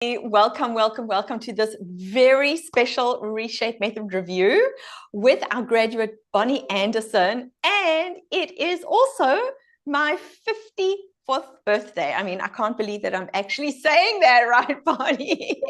Welcome, welcome, welcome to this very special Reshape Method review with our graduate Bonnie Anderson. And it is also my 54th birthday. I mean, I can't believe that I'm actually saying that, right, Bonnie?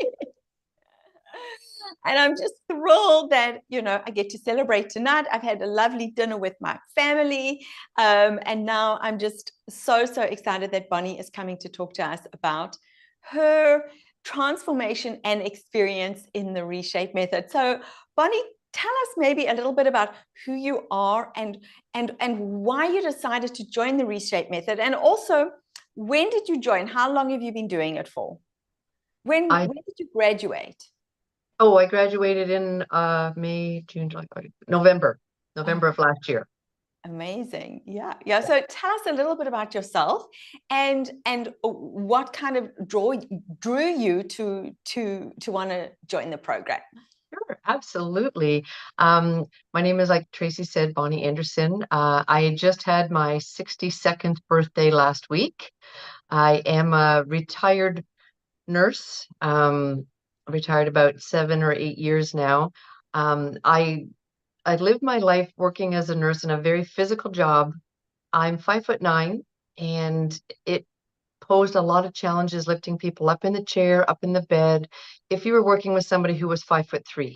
And I'm just thrilled that, I get to celebrate tonight. I've had a lovely dinner with my family. And now I'm just so excited that Bonnie is coming to talk to us about her transformation and experience in the Reshape Method. So, Bonnie, tell us maybe a little bit about who you are and why you decided to join the Reshape Method. And also, when did you join? How long have you been doing it for? When did you graduate? I graduated in May, June, July, November of last year. Amazing. Yeah. So tell us a little bit about yourself and what kind of drew you to want to join the program. Sure, absolutely. My name is, like Tracy said, Bonnie Anderson. I just had my 62nd birthday last week. I am a retired nurse, retired about 7 or 8 years now. I lived my life working as a nurse in a very physical job. I'm 5'9", and it posed a lot of challenges lifting people up in the chair, up in the bed. If you were working with somebody who was 5'3",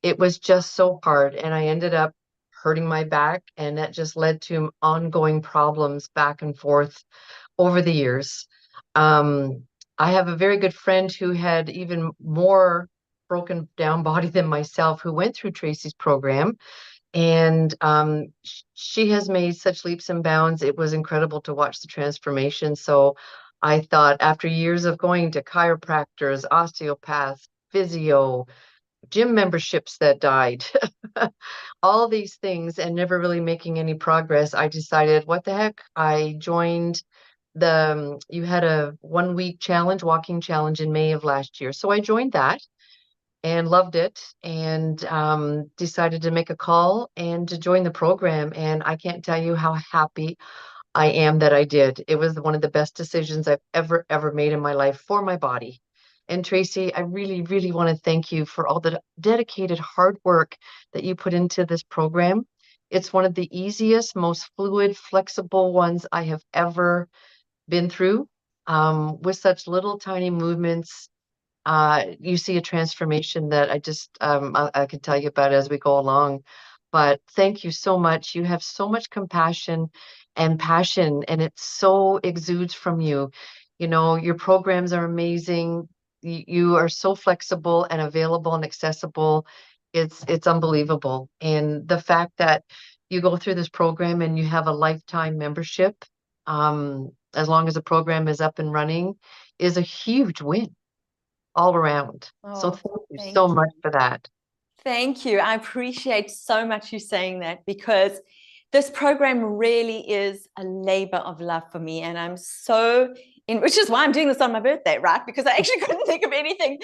it was just so hard. And I ended up hurting my back, and that just led to ongoing problems back and forth over the years. Um, I have a very good friend who had even more broken down body than myself, who went through Tracy's program. And she has made such leaps and bounds. It was incredible to watch the transformation. So I thought, after years of going to chiropractors, osteopaths, physio, gym memberships that died, all these things, and never really making any progress, I decided, what the heck? I joined you had a 1 week challenge, walking challenge in May of last year. So I joined that and loved it, and decided to make a call and to join the program. And I can't tell you how happy I am that I did. It was one of the best decisions I've ever made in my life for my body. And Tracy, I really, really want to thank you for all the dedicated hard work that you put into this program. It's one of the easiest, most fluid, flexible ones I have ever been through, with such little tiny movements. You see a transformation that I can tell you about as we go along. But thank you so much. You have so much compassion and passion, and it so exudes from you. Your programs are amazing. You are so flexible and available and accessible. It's unbelievable. And the fact that you go through this program and you have a lifetime membership, as long as the program is up and running, is a huge win all around. So Oh, thank you so thank much you. for that. Thank you. I appreciate so much you saying that, because this program really is a labor of love for me. And I'm which is why I'm doing this on my birthday, right? Because I actually couldn't think of anything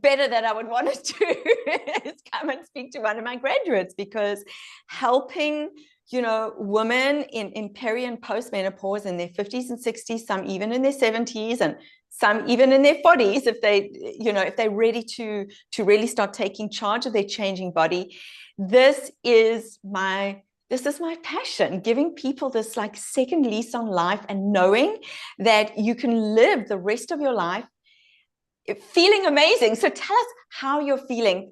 better that I would want to do is come and speak to one of my graduates, because helping, women in peri and postmenopause in their 50s and 60s, some even in their 70s, and some even in their 40s, if they're ready to really start taking charge of their changing body. This is my passion, giving people this like second lease on life, and knowing that you can live the rest of your life feeling amazing. So tell us how you're feeling.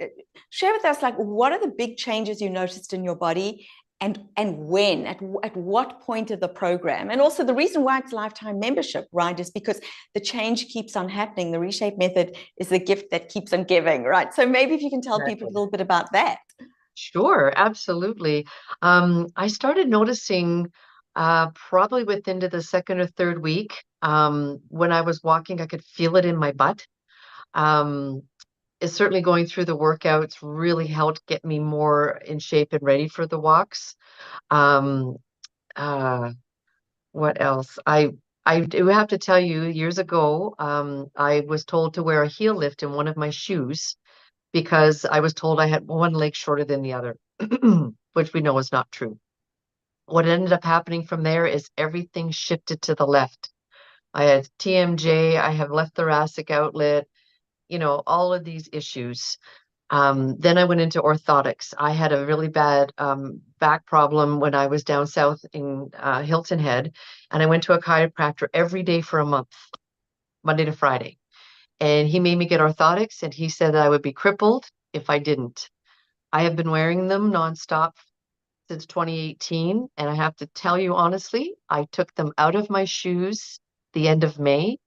Share with us, like, what are the big changes you noticed in your body, and when, at what point of the program. And also, the reason why it's lifetime membership, right, is because the change keeps on happening. The Reshape Method is the gift that keeps on giving, right? So maybe if you can tell people a little bit about that. Sure, absolutely. I started noticing, probably within the second or third week, when I was walking, I could feel it in my butt. Um, it's certainly going through the workouts really helped get me more in shape and ready for the walks. Um, uh, what else? I do have to tell you, years ago, I was told to wear a heel lift in one of my shoes because I was told I had one leg shorter than the other, which we know is not true. What ended up happening from there is everything shifted to the left. I had TMJ, I have left thoracic outlet, all of these issues. Then I went into orthotics. I had a really bad back problem when I was down south in Hilton Head, and I went to a chiropractor every day for a month, Monday to Friday. And he made me get orthotics, and he said that I would be crippled if I didn't. I have been wearing them nonstop since 2018, and I have to tell you honestly, I took them out of my shoes the end of May.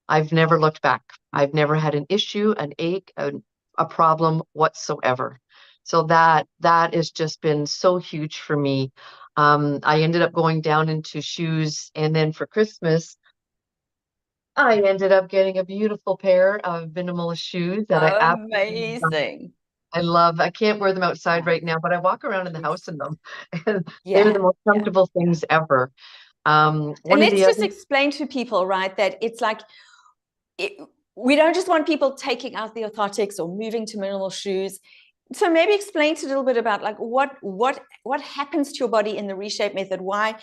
I've never looked back. I've never had an issue, an ache, a problem whatsoever. So that has just been so huge for me. I ended up going down into shoes, and then for Christmas, I ended up getting a beautiful pair of minimalist shoes that I absolutely love. Amazing. I love. I can't wear them outside Nice. right now, but I walk around in the Yes. house in them, and they're the Yeah. most Yeah. comfortable Yeah. things ever. And One of let's the just other, explain to people, right, that it's like it, we don't just want people taking out the orthotics or moving to minimal shoes. So maybe explain to a little bit about like what happens to your body in the reshape method, why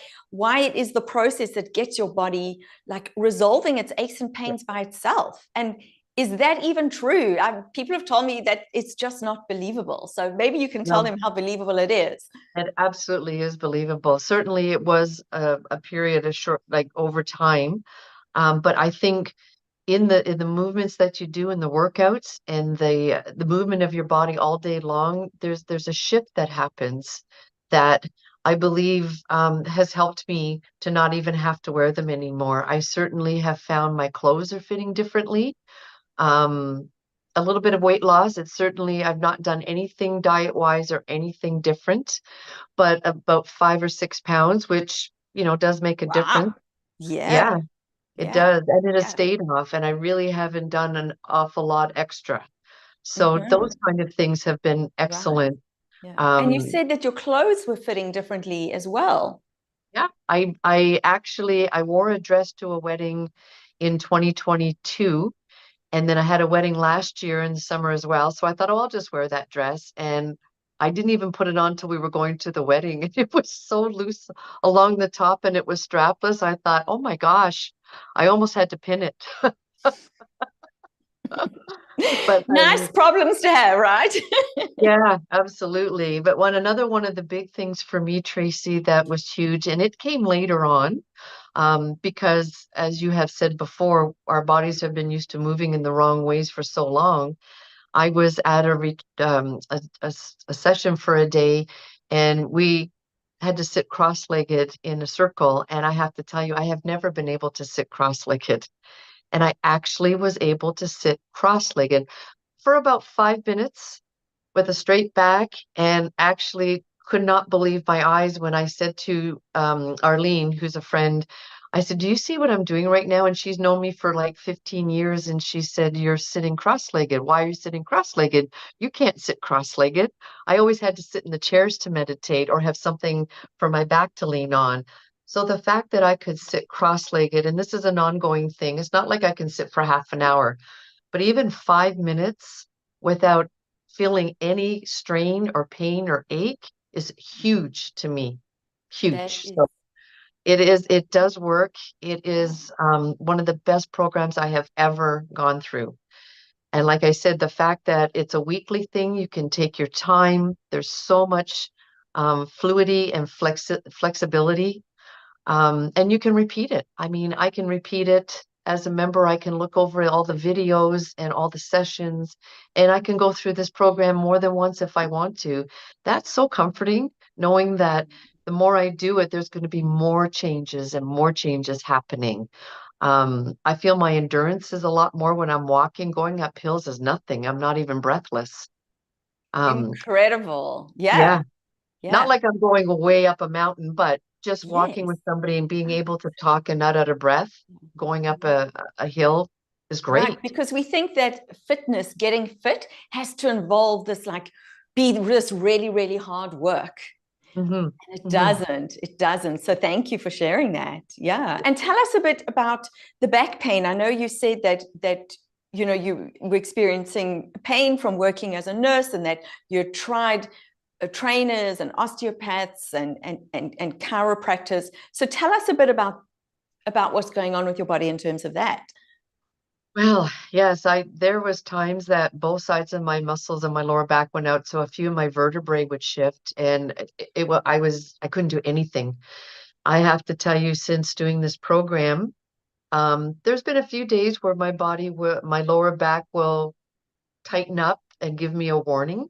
it is the process that gets your body like resolving its aches and pains by itself. And is that even true? People have told me that it's just not believable. So maybe you can tell no, them how believable it is. it absolutely is believable. Certainly, it was a period of short, like over time. But I think in the movements that you do in the workouts and the movement of your body all day long, there's a shift that happens that I believe has helped me to not even have to wear them anymore. I certainly have found my clothes are fitting differently. Um, a little bit of weight loss. It's certainly I've not done anything diet wise or anything different, but about 5 or 6 pounds, which does make a difference. Wow. Yeah. Yeah, it Yeah. does, and it has Yeah. stayed off, and I really haven't done an awful lot extra. So those Mhm. kind of things have been Right. excellent. Yeah. And you Um, said that your clothes were fitting differently as well. yeah, I actually I wore a dress to a wedding in 2022, and then I had a wedding last year in the summer as well. So I thought, oh, I'll just wear that dress, and I didn't even put it on till we were going to the wedding. And it was so loose along the top, and it was strapless. I thought, oh my gosh, I almost had to pin it. But Nice problems to have, right? yeah, absolutely. But another one of the big things for me, Tracy, that was huge, and it came later on, because as you have said before, our bodies have been used to moving in the wrong ways for so long. I was at a session for a day, and we had to sit cross-legged in a circle. And I have to tell you, I have never been able to sit cross-legged. And I actually was able to sit cross-legged for about 5 minutes with a straight back, and actually could not believe my eyes when I said to Arlene, who's a friend, I said, "Do you see what I'm doing right now?" And she's known me for like 15 years. And she said, "You're sitting cross-legged. Why are you sitting cross-legged? You can't sit cross-legged." I always had to sit in the chairs to meditate or have something for my back to lean on. So the fact that I could sit cross-legged, and this is an ongoing thing, it's not like I can sit for half an hour, but even 5 minutes without feeling any strain or pain or ache is huge to me. That Huge. is, So it does work. It is one of the best programs I have ever gone through. And like I said, the fact that it's a weekly thing, you can take your time. There's so much fluidity and flexibility, and you can repeat it. I mean, I can repeat it as a member. I can look over all the videos and all the sessions, and I can go through this program more than once if I want to. That's so comforting, knowing that the more I do it, there's going to be more changes and more changes happening. I feel my endurance is a lot more when I'm walking. Going up hills is nothing. I'm not even breathless. Um, incredible. yeah, Yeah. not Yeah. like I'm going way up a mountain, but just walking Yes. with somebody and being able to talk and not out of breath, going up Yeah. a hill is Right. great. Because we think that fitness, getting fit, has to involve this like be this really, really hard work. Hmm. And it Hmm. doesn't. It doesn't. So thank you for sharing that. Yeah. And tell us a bit about the back pain. I know you said that you were experiencing pain from working as a nurse, and that you tried trainers and osteopaths and chiropractors. So tell us a bit about about what's going on with your body in terms of that. Well, yes, there was times that both sides of my muscles and my lower back went out, so a few of my vertebrae would shift, and I couldn't do anything. I have to tell you, since doing this program, there's been a few days where my lower back will tighten up and give me a warning.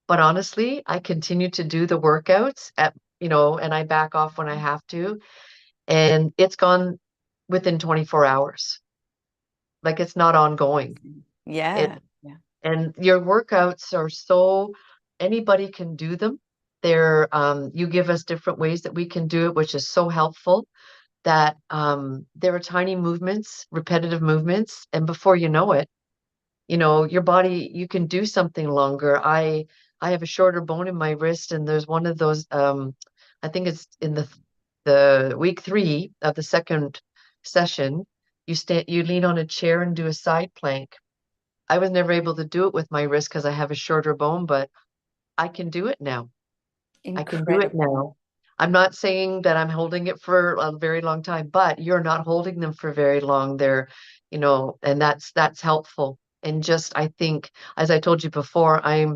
But honestly, I continue to do the workouts and I back off when I have to, and it's gone within 24 hours. Like it's not ongoing. It Yeah. Yeah. and your workouts are anybody can do them. You give us different ways that we can do it, which is so helpful that there are tiny movements, repetitive movements, and before you know it, your body, you can do something longer. I have a shorter bone in my wrist, and there's one of those, I think it's in the week 3 of the second session, you lean on a chair and do a side plank. I was never able to do it with my wrist because I have a shorter bone, but I can do it now. I can do it Incredible. now. I'm not saying that I'm holding it for a very long time, but you're not holding them for very long there, and that's helpful. And just I think, as I told you before, I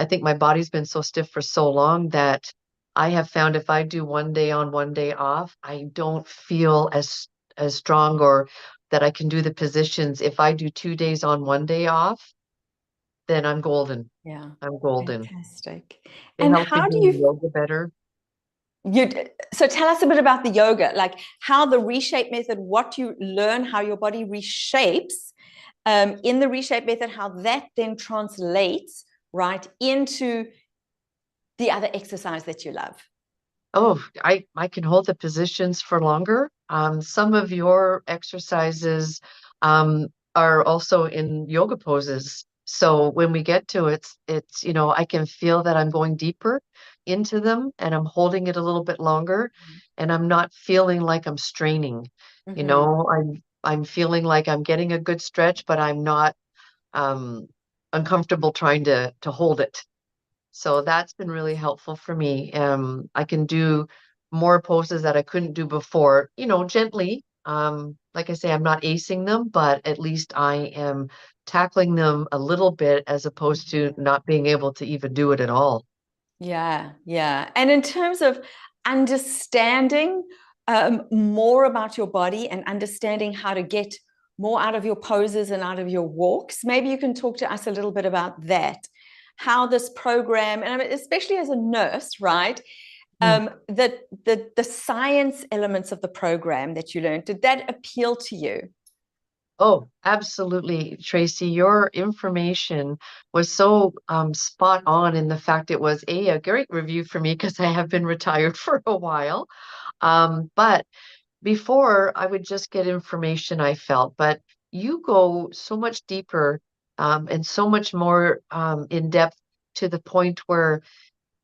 think my body's been so stiff for so long that I have found if I do one day on, one day off, I don't feel as strong or that I can do the positions. If I do 2 days on, one day off, then I'm golden. Yeah. I'm golden. Fantastic. It And helps me how do do you yoga better. you so tell us a bit about the yoga, like how the reshape method, what you learn, how your body reshapes in the reshape method, how that then translates right into the other exercise that you love. Oh, I can hold the positions for longer. Some of your exercises are also in yoga poses. So when we get to it, I can feel that I'm going deeper into them and I'm holding it a little bit longer and I'm not feeling like I'm straining. Mm-hmm. I'm feeling like I'm getting a good stretch, but I'm not um uncomfortable trying to hold it. So that's been really helpful for me. I can do more poses that I couldn't do before, gently. Like I say, I'm not acing them, but at least I am tackling them a little bit as opposed to not being able to even do it at all. Yeah, yeah. And in terms of understanding more about your body and understanding how to get more out of your poses and out of your walks, maybe you can talk to us a little bit about that. How this program, and I mean, especially as a nurse, right? Mm. The science elements of the program that you learned, did that appeal to you? Oh, absolutely, Tracy. Your information was so spot on in the fact it was a great review for me because I have been retired for a while. But before, I would just get information I felt, but you go so much deeper and so much more in depth to the point where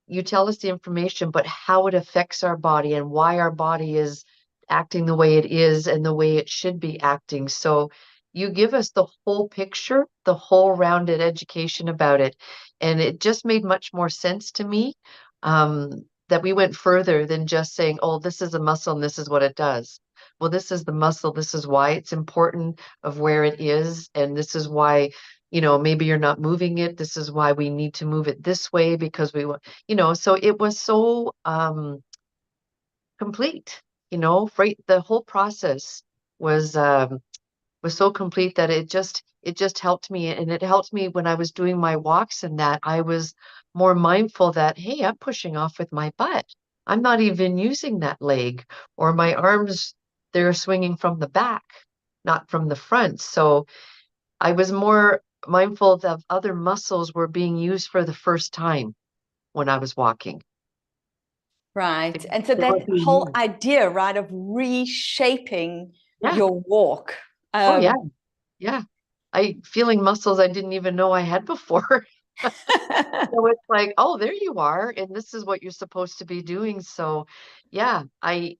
you tell us the information, but how it affects our body and why our body is acting the way it is and the way it should be acting. So you give us the whole picture, the whole rounded education about it. And it just made much more sense to me that we went further than just saying, oh, this is a muscle and this is what it does. Well, this is the muscle. This is why it's important of where it is. And this is why, maybe you're not moving it. This is why we need to move it this way because we want so it was so complete, right? The whole process was was so complete that it just helped me and it helped me when I was doing my walks and that I was more mindful that, hey, I'm pushing off with my butt. I'm not even using that leg or my arms, they're swinging from the back, not from the front. So I was more mindful that other muscles were being used for the first time when I was walking. Right. And so They were that being whole used. idea, right, of reshaping Yeah. your walk. Oh, yeah. Yeah. I feeling muscles I didn't even know I had before. So it's like, oh, there you are, and this is what you're supposed to be doing. So, yeah, I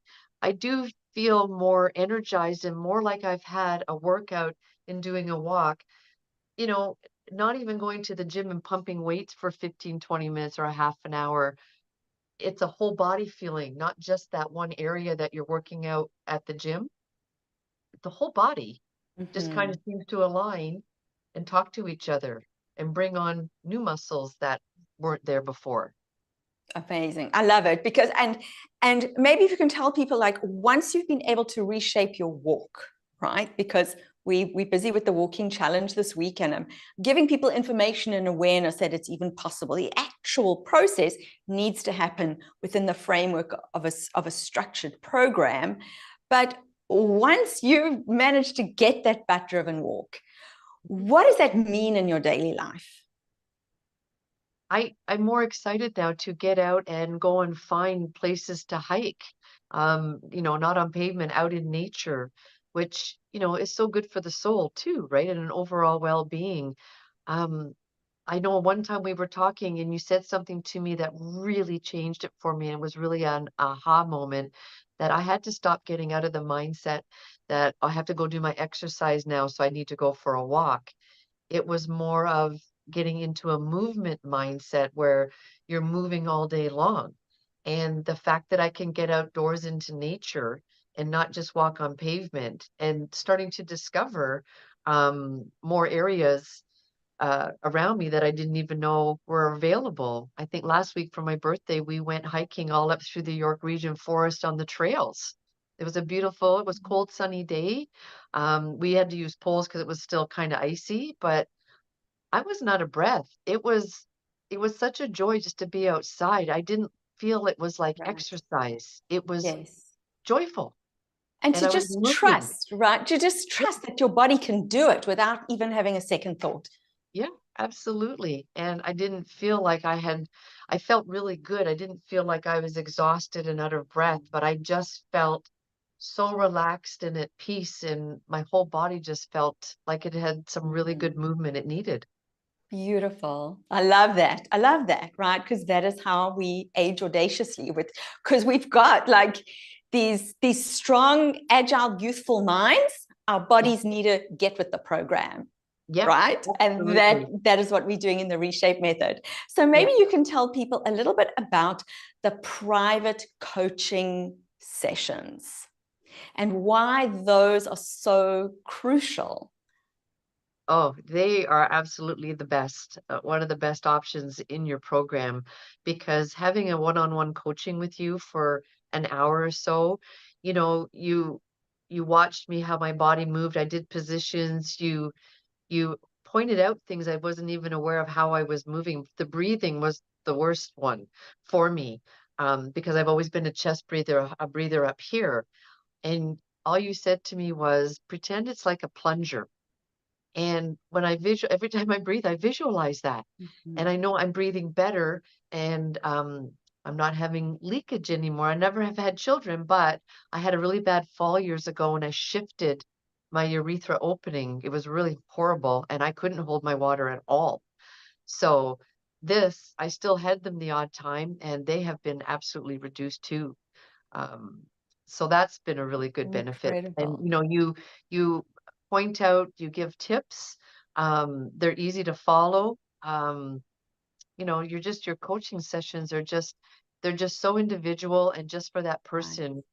do feel more energized and more like I've had a workout in doing a walk, you know, not even going to the gym and pumping weights for 15, 20 minutes or a half an hour. it's a whole body feeling, not just that one area that you're working out at the gym. The whole body just kind Mhm. of seems to align and talk to each other and bring on new muscles that weren't there before. Amazing. I love it because and maybe if you can tell people like once you've been able to reshape your walk, right? Because we're busy with the walking challenge this week and I'm giving people information and awareness that it's even possible. The actual process needs to happen within the framework of a structured program. But once you've managed to get that butt driven walk, what does that mean in your daily life? I'm more excited now to get out and go and find places to hike. Not on pavement, out in nature, which, is so good for the soul too, right? And an overall well-being. Um, I know one time we were talking and you said something to me that really changed it for me and was really an aha moment that I had to stop getting out of the mindset that I have to go do my exercise now, so I need to go for a walk. It was more of getting into a movement mindset where you're moving all day long. And the fact that I can get outdoors into nature and not just walk on pavement and starting to discover more areas around me that I didn't even know were available. I think last week for my birthday, we went hiking all up through the York Region Forest on the trails. It was cold, sunny day. We had to use poles because it was still kind of icy, but I wasn't out of breath. It was such a joy just to be outside. I didn't feel it was like Right. exercise. It was Yes. joyful, And and to I was just moving. trust, right? To just Yeah, trust that your body can do it without even having a second thought. yeah, absolutely. And I didn't feel like I felt really good. I didn't feel like I was exhausted and out of breath, but I just felt so relaxed and at peace, and my whole body just felt like it had some really good Mhm. movement it needed. Beautiful. I love that. I love that, right? Because that is how we age audaciously with because we've got like these strong, agile, youthful minds. Our Yeah, bodies need to get with the program, yeah, right? And that absolutely. that is what we're doing in the reshape method. So Yeah. maybe you can tell people a little bit about the private coaching sessions and why those are so crucial. Oh, they are absolutely the best, one of the best options in your program because having a one-on-one coaching with you for an hour or so, you know, you you watched me how my body moved. I did positions. You pointed out things I wasn't even aware of how I was moving. The breathing was the worst one for me, because I've always been a chest breather, a breather up here. And all you said to me was, pretend it's like a plunger. And when every time I breathe, I visualize that. And Mhm. I know I'm breathing better and I'm not having leakage anymore. I never have had children, but I had a really bad fall years ago and I shifted my urethra opening. It was really horrible and I couldn't hold my water at all. So I still had them the odd time and they have been absolutely reduced too. Um, so that's been a really good benefit. And Incredible. you point out, you give tips. They're easy to follow. Your coaching sessions are just they're just so individual and just for that Right. person.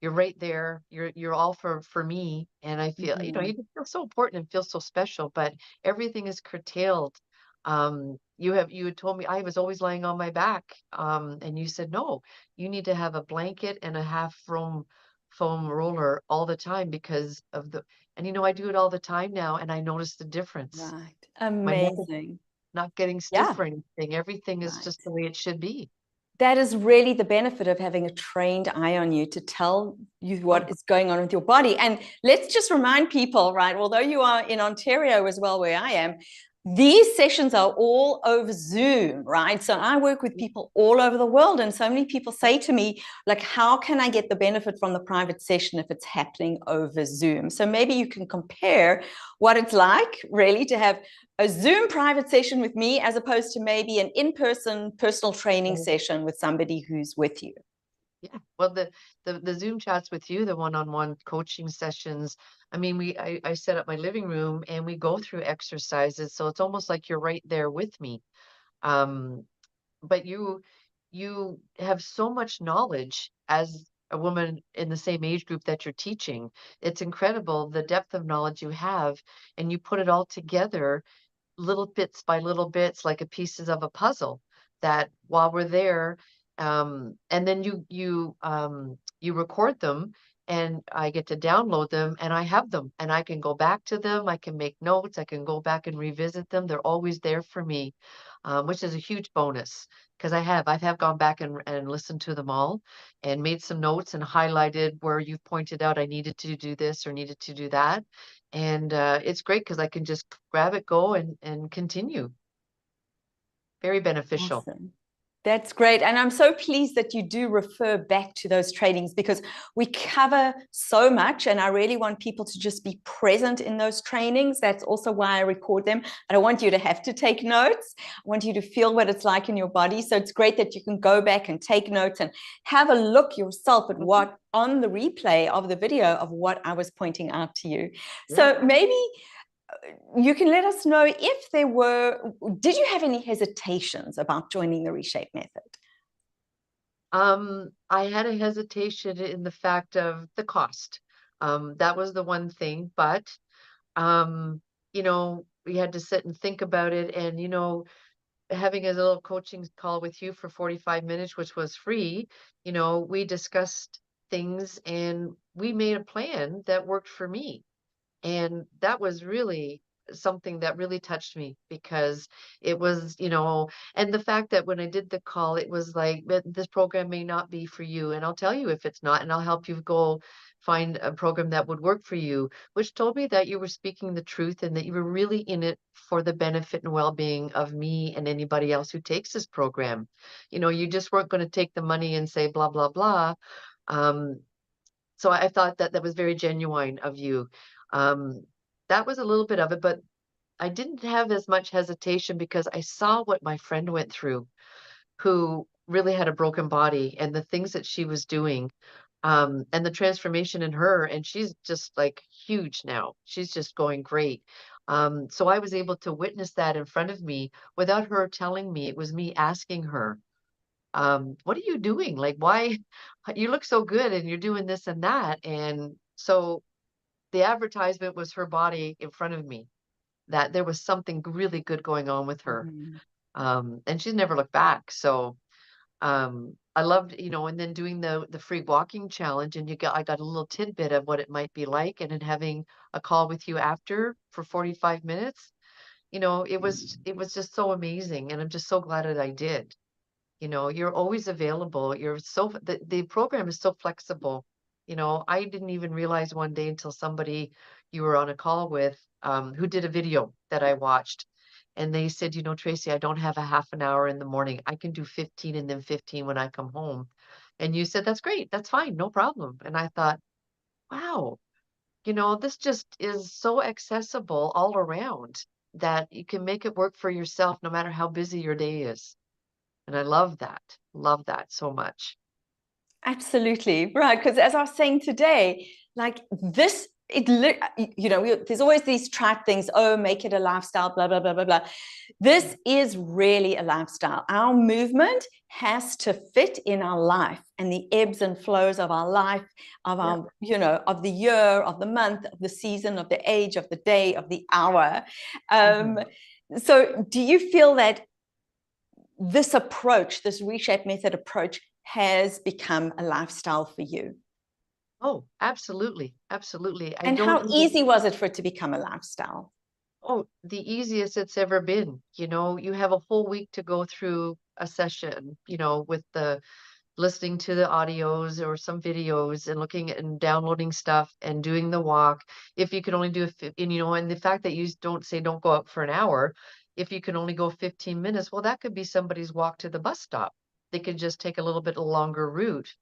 You're right there. You're all for me. And I feel, Mhm. you can feel so important and feel so special, but everything is curtailed. You had told me I was always lying on my back. And you said, no, you need to have a blanket and a half foam roller all the time because of and I do it all the time now and I notice the difference. Right. My neck Amazing. not getting stiff Yeah. or anything. Everything is Right. just the way it should be. That is really the benefit of having a trained eye on you to tell you what Oh, is going on with your body. And let's just remind people, right? Although you are in Ontario as well, where I am, these sessions are all over Zoom, right? So I work with people all over the world. And so many people say to me, like, how can I get the benefit from the private session if it's happening over Zoom? So maybe you can compare what it's like really to have a Zoom private session with me as opposed to maybe an in-person personal training right. session with somebody who's with you. Yeah. Well, the Zoom chats with you, the one-on-one coaching sessions, I mean, I set up my living room and we go through exercises, so it's almost like you're right there with me. Um, but you have so much knowledge as a woman in the same age group that you're teaching. It's incredible the depth of knowledge you have, and you put it all together little bits by little bits, like a pieces of a puzzle that while we're there, and then you record them and I get to download them and I have them and I can go back to them. I can make notes. I can go back and revisit them. They're always there for me, which is a huge bonus because I've gone back and listened to them all and made some notes and highlighted where you've pointed out I needed to do this or needed to do that. And it's great because I can just grab it, go and continue. Very beneficial. Awesome. That's great. And I'm so pleased that you do refer back to those trainings because we cover so much. And I really want people to just be present in those trainings. That's also why I record them. I don't want you to have to take notes. I want you to feel what it's like in your body. So it's great that you can go back and take notes and have a look yourself at what on the replay of the video of what I was pointing out to you. Yeah. So maybe you can let us know if did you have any hesitations about joining the Reshape Method? I had a hesitation in the fact of the cost. That was the one thing, but um, we had to sit and think about it and having a little coaching call with you for 45 minutes, which was free, we discussed things and we made a plan that worked for me. And that was really something that really touched me because it was, and the fact that when I did the call, it was like, this program may not be for you. And I'll tell you if it's not, and I'll help you go find a program that would work for you, which told me that you were speaking the truth and that you were really in it for the benefit and well-being of me and anybody else who takes this program. You just weren't going to take the money and say, blah, blah, blah. Um, so I thought that that was very genuine of you. Um, that was a little bit of it, but I didn't have as much hesitation because I saw what my friend went through, who really had a broken body and the things that she was doing, and the transformation in her. And she's just like huge now. She's just going great. So I was able to witness that in front of me without her telling me. It was me asking her, what are you doing? Like, why you look so good and you're doing this and that. And so the advertisement was her body in front of me, that there was something really good going on with her. Mhm. And she's never looked back. So I loved, and then doing the free walking challenge and I got a little tidbit of what it might be like. And then having a call with you after for 45 minutes, it was just so amazing. And I'm just so glad that I did. You're always available. The program is so flexible. I didn't even realize one day until somebody you were on a call with, who did a video that I watched. And they said, Tracy, I don't have a half an hour in the morning. I can do 15 and then 15 when I come home. And you said, that's great. That's fine. No problem. And I thought, wow, this just is so accessible all around that you can make it work for yourself no matter how busy your day is. And I love that so much. Absolutely right. Because as I was saying today, like this, there's always these trite things. Oh, make it a lifestyle. Blah blah blah blah blah. This is really a lifestyle. Our movement has to fit in our life and the ebbs and flows of our life, of our, of the year, of the month, of the season, of the age, of the day, of the hour. So, do you feel that this approach, this Reshape Method approach, has become a lifestyle for you? Oh, absolutely. Absolutely. I And don't how even, easy was it for it to become a lifestyle? oh, the easiest it's ever been. You have a whole week to go through a session, with the listening to the audios or some videos and looking at and downloading stuff and doing the walk. If you can only do and the fact that you don't say don't go out for an hour, if you can only go 15 minutes, well, that could be somebody's walk to the bus stop. They could just take a little bit longer route,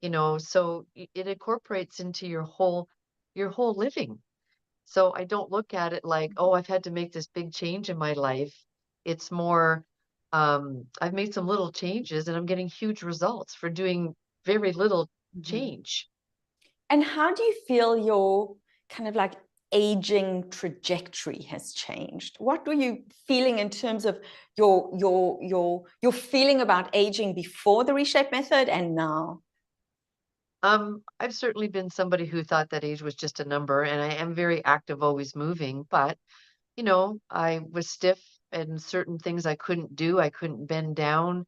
so it incorporates into your whole living. So I don't look at it like, oh, I've had to make this big change in my life. It's more, I've made some little changes and I'm getting huge results for doing very little Mhm. change. And how do you feel your kind of like aging trajectory has changed? What were you feeling in terms of your feeling about aging before the Reshape method and now? I've certainly been somebody who thought that age was just a number, and I am very active, always moving, but I was stiff and certain things I couldn't do. I couldn't bend down.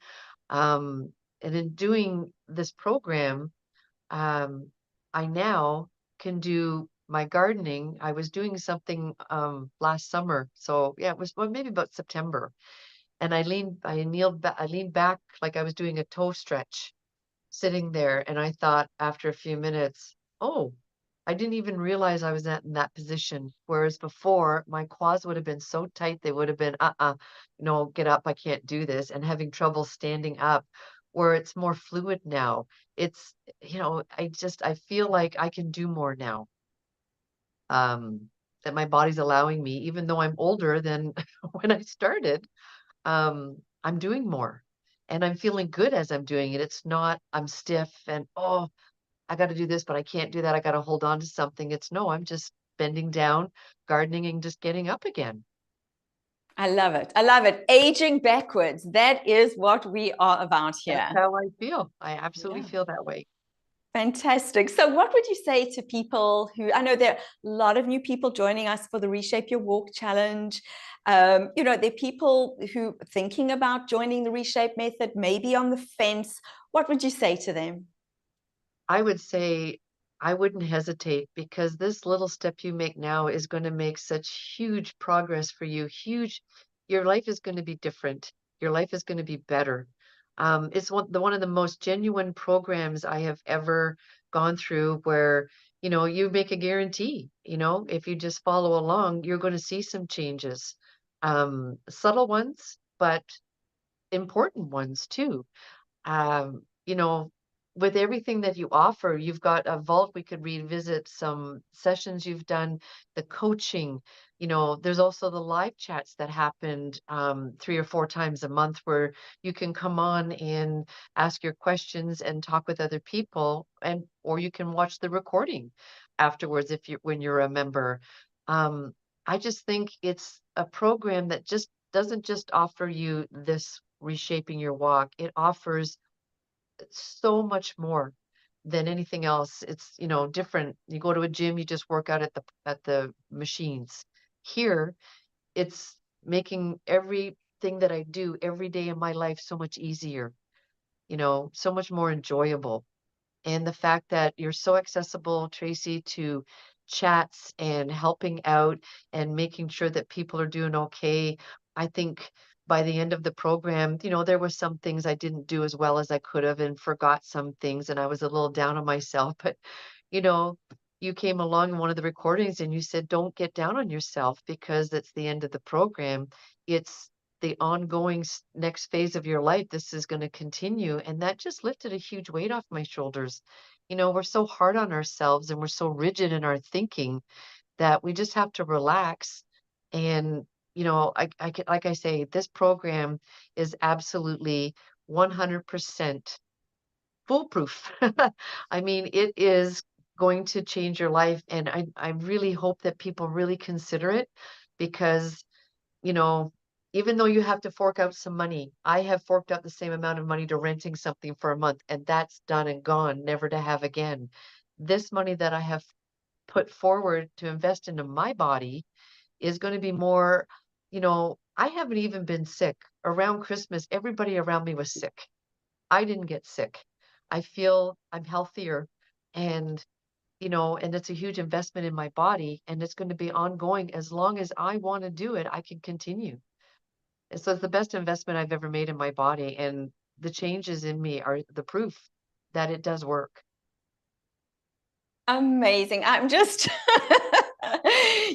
And in doing this program, um, I now can do my gardening. I was doing something last summer. So yeah, it was well, maybe about September. And I leaned back like I was doing a toe stretch sitting there. And I thought after a few minutes, oh, I didn't even realize I was in that position. Whereas before, my quads would have been so tight, they would have been, no, get up, I can't do this, and having trouble standing up, where it's more fluid now. It's, I feel like I can do more now. That my body's allowing me, even though I'm older than when I started, I'm doing more. And I'm feeling good as I'm doing it. It's not, I'm stiff and, oh, I got to do this, but I can't do that. I got to hold on to something. It's no, I'm just bending down, gardening, and just getting up again. I love it. I love it. Aging backwards. That is what we are about That's here. how I feel. I absolutely Yeah. feel that way. Fantastic. So, what would you say to people who, I know there are a lot of new people joining us for the Reshape Your Walk Challenge. There are people who are thinking about joining the Reshape method, maybe on the fence. What would you say to them? I would say I wouldn't hesitate because this little step you make now is going to make such huge progress for you. Huge, your life is going to be different. Your life is going to be better. It's one of the most genuine programs I have ever gone through where, you make a guarantee, if you just follow along, you're going to see some changes. Subtle ones, but important ones too. um, you know, with everything that you offer, you've got a vault. We could revisit some sessions you've done, the coaching. There's also the live chats that happened 3 or 4 times a month where you can come on and ask your questions and talk with other people, and or you can watch the recording afterwards if you when you're a member. Um, I just think it's a program that just doesn't just offer you this reshaping your walk. It offers so much more than anything else. It's, different. You go to a gym, you just work out at the machines. Here, it's making everything that I do every day in my life so much easier, so much more enjoyable. And the fact that you're so accessible, Tracy, to chats and helping out and making sure that people are doing okay. I think by the end of the program, there were some things I didn't do as well as I could have and forgot some things, and I was a little down on myself. But, you know, you came along in one of the recordings and you said, don't get down on yourself because it's the end of the program. It's the ongoing next phase of your life. This is going to continue. And that just lifted a huge weight off my shoulders. We're so hard on ourselves and we're so rigid in our thinking that we just have to relax. And, like I say, this program is absolutely 100% foolproof. I mean, it is going to change your life. And I really hope that people really consider it because you know, even though you have to fork out some money, I have forked out the same amount of money to renting something for a month, and that's done and gone, never to have again. This money that I have put forward to invest into my body is going to be more, I haven't even been sick. Around Christmas, everybody around me was sick. I didn't get sick. I feel I'm healthier and and it's a huge investment in my body and it's going to be ongoing as long as I want to do it, I can continue. And so it's the best investment I've ever made in my body. And the changes in me are the proof that it does work. Amazing. I'm just,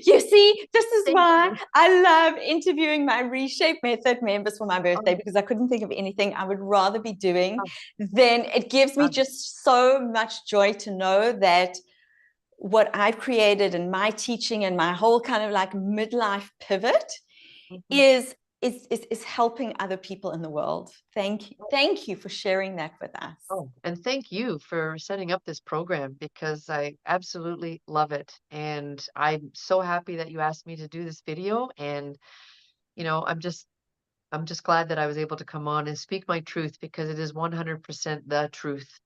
you see, this is Thank why you. I love interviewing my Reshape Method members for my birthday Oh, because I couldn't think of anything I would rather be doing. oh, Then it gives me oh, just so much joy to know that what I've created and my teaching and my whole kind of like midlife pivot mhm. is is helping other people in the world. Thank you for sharing that with us. Oh, and thank you for setting up this program because I absolutely love it. And I'm so happy that you asked me to do this video. And, I'm just glad that I was able to come on and speak my truth because it is 100% the truth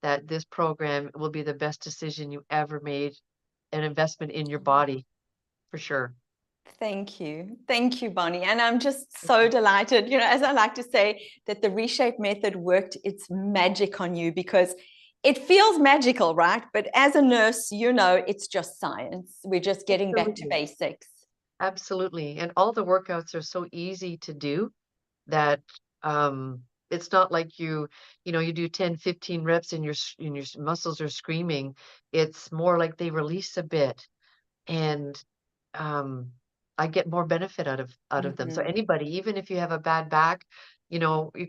that this program will be the best decision you ever made, an investment in your body, for sure. Thank you. Thank you, Bonnie. And I'm just so delighted, as I like to say, that the Reshape method worked its magic on you, because it feels magical, right? But as a nurse, it's just science. We're just getting back to Absolutely. basics. Absolutely. And all the workouts are so easy to do that it's not like you do 10, 15 reps and your muscles are screaming. It's more like they release a bit, and um I get more benefit out of them. So Mhm. anybody, even if you have a bad back, you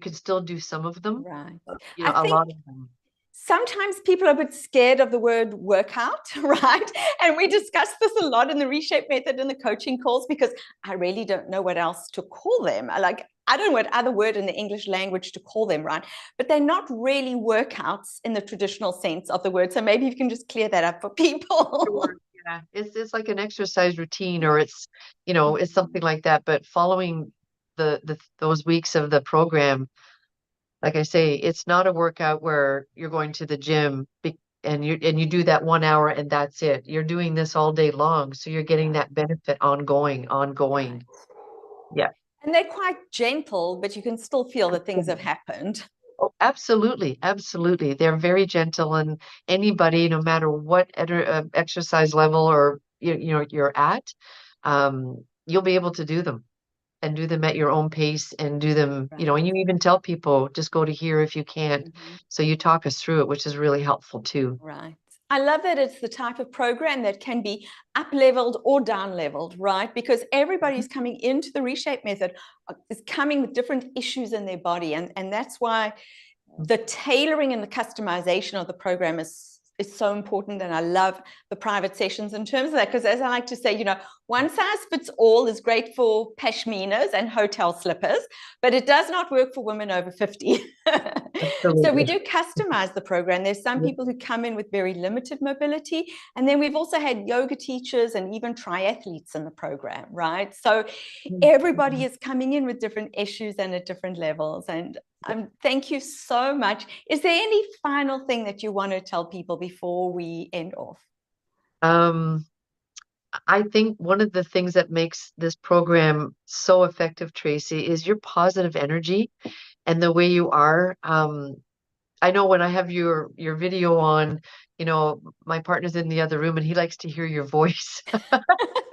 can still do some of them, Right. I a think lot of them. sometimes people are a bit scared of the word workout, right? And we discuss this a lot in the Reshape method in the coaching calls, because I really don't know what else to call them. I don't know what other word in the English language to call them, right? But they're not really workouts in the traditional sense of the word. So maybe you can just clear that up for people. Sure. Yeah, it's like an exercise routine, or it's something like that. But following those weeks of the program, like I say, it's not a workout where you're going to the gym and you do that 1 hour and that's it. You're doing this all day long, so you're getting Right, that benefit ongoing, right. ongoing. Yeah. And they're quite gentle, but you can still feel that things have happened. Oh, absolutely, absolutely. They're very gentle, and anybody, no matter what exercise level or you're at, you'll be able to do them and do them at your own pace and do them, Right. and you even tell people just go to here if you can't. Mhm. So you talk us through it, which is really helpful too. Right. I love that it's the type of program that can be up leveled or down leveled, right? Because everybody Mhm. who's coming into the Reshape method is coming with different issues in their body. And that's why the tailoring and the customization of the program is so important. And I love the private sessions in terms of that, because as I like to say, one size fits all is great for pashminas and hotel slippers, but it does not work for women over 50. So we Absolutely. do customize the program. There's some people who come in with very limited mobility, and then we've also had yoga teachers and even triathletes in the program, right? So everybody Mhm. is coming in with different issues and at different levels. And thank you so much. Is there any final thing that you want to tell people before we end off? Um, I think one of the things that makes this program so effective, Tracy, is your positive energy and the way you are. I know when I have your video on, my partner's in the other room and he likes to hear your voice.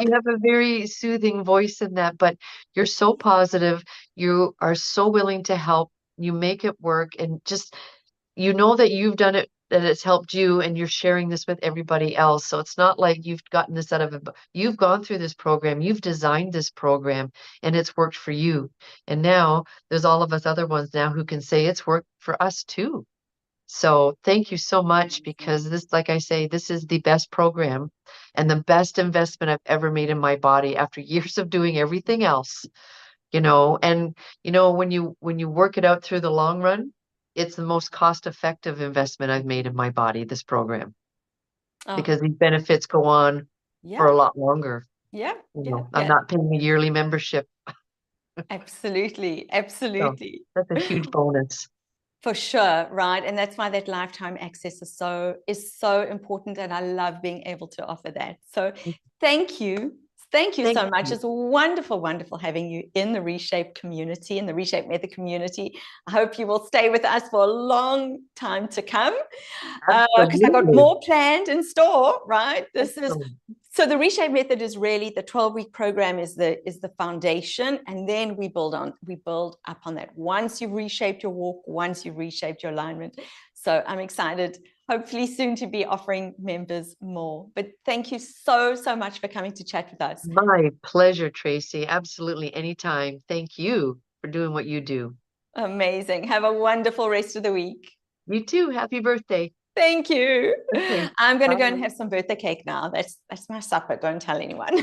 You have a very soothing voice in that, but you're so positive. You are so willing to help. You make it work, and just you know that you've done it, that it's helped you, and you're sharing this with everybody else. So it's not like you've gotten this out of it. You've gone through this program, you've designed this program, and it's worked for you. And now there's all of us other ones now who can say it's worked for us too. So thank you so much, because this, like I say, this is the best program and the best investment I've ever made in my body after years of doing everything else, and when you work it out through the long run, it's the most cost effective investment I've made in my body, this program, Oh, because these benefits go on for yeah, a lot longer. yeah, yeah, I'm yeah. not paying a yearly membership, Absolutely, so absolutely. that's a huge bonus. For sure, right? And that's why that lifetime access is so important. And I love being able to offer that. So thank you. Thank you Thank so much. you. It's wonderful, wonderful having you in the Reshape community, in the Reshape Method community. I hope you will stay with us for a long time to come, because I got Absolutely. more planned in store, right? This is Excellent. so the Reshape method is really the 12-week program is the foundation, and then we build up on that. Once you've reshaped your walk, once you've reshaped your alignment. So I'm excited, hopefully soon, to be offering members more. But thank you so, so much for coming to chat with us. My pleasure, Tracy. Absolutely. Anytime. Thank you for doing what you do. Amazing. Have a wonderful rest of the week. You too. Happy birthday. Thank you. Okay. I'm going to go and Bye. have some birthday cake now. That's my supper. Don't tell anyone.